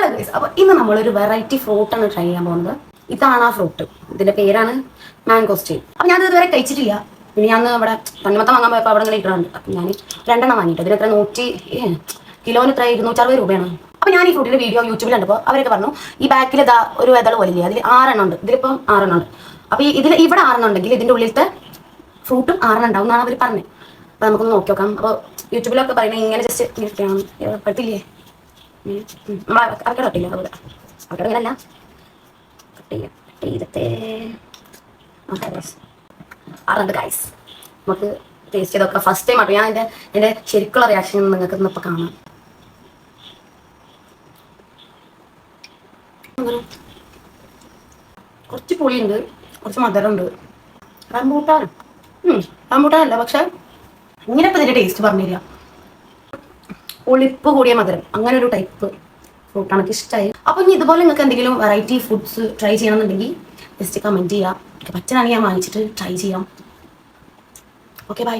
Hello guys, അപ്പോൾ ഇന്ന് നമ്മളൊരു വെറൈറ്റി ഫ്രൂട്ടാണ് ട്രൈ ചെയ്യാൻ പോകുന്നത്. ഇതാണ് ആ ഫ്രൂട്ട്. ഇതിന്റെ പേരാണ് മാംഗോസ്റ്റീൻ. അപ്പോൾ ഞാൻ ഇതുവരെ കഴിച്ചിട്ടില്ല. പിന്നെ ഞാൻ ഇവിടെ തണ്ണിമത്തം വാങ്ങാൻ പോയപ്പോൾ അവിടെ ഇങ്ങനെ ഇട്ടിട്ടുണ്ട്. അപ്പം ഞാൻ രണ്ടെണ്ണം വാങ്ങിയിട്ട് ഇതിന് എത്ര കിലോന് എത്ര 260 രൂപയാണ്. അപ്പോൾ ഞാൻ ഈ ഫ്രൂട്ടിന്റെ വീഡിയോ യൂട്യൂബിൽ കണ്ടപ്പോൾ അവരൊക്കെ പറഞ്ഞു ഈ ബാക്കിൽ ഇതാ ഒരു വെതൾ പോലില്ലേ, അതിൽ 6 ഉണ്ട്. ഇതിലിപ്പം 6 ഉണ്ട്. അപ്പോൾ ഇവിടെ 6 ഉണ്ടെങ്കിൽ ഇതിന്റെ ഉള്ളിലത്തെ ഫ്രൂട്ടും 6 ഉണ്ടാവും എന്നാണ് അവർ പറഞ്ഞത്. അപ്പോൾ നമുക്കൊന്ന് നോക്കി നോക്കാം. അപ്പോൾ യൂട്യൂബിലൊക്കെ പറയുന്നത് ഇങ്ങനെ ജസ്റ്റ് ഇങ്ങനെയൊക്കെയാണ്. പറ്റില്ലേ കട്ടില്ല അതുപോലെ അവിടെ ഇങ്ങനല്ല കട്ട് ഗൈസ്. നമുക്ക് ടേസ്റ്റ് ചെയ്തൊക്കെ ഫസ്റ്റ് ടൈം ആട്ടോ. ഞാൻ എൻ്റെ ശരിക്കുള്ള റിയാക്ഷൻ നിങ്ങൾക്ക് ഇന്നിപ്പോൾ കാണാം. കുറച്ച് പുളിയുണ്ട്, കുറച്ച് മധുരമുണ്ട്. റംബൂട്ടാനല്ല, പക്ഷെ ഇങ്ങനെ ഇപ്പം ഇതിൻ്റെ ടേസ്റ്റ് പറഞ്ഞില്ല. പുളിപ്പ് കൂടിയ മധുരം, അങ്ങനെ ഒരു ടൈപ്പ് ഫ്രൂട്ടാണ്. എനിക്ക് ഇഷ്ടമായി. അപ്പോൾ ഇനി ഇതുപോലെ നിങ്ങൾക്ക് എന്തെങ്കിലും വെറൈറ്റി ഫുഡ്സ് ട്രൈ ചെയ്യണമെന്നുണ്ടെങ്കിൽ ജസ്റ്റ് കമൻറ്റ് ചെയ്യുക. പറ്റുകയാണെങ്കിൽ ഞാൻ വാങ്ങിച്ചിട്ട് ട്രൈ ചെയ്യാം. Okay bye.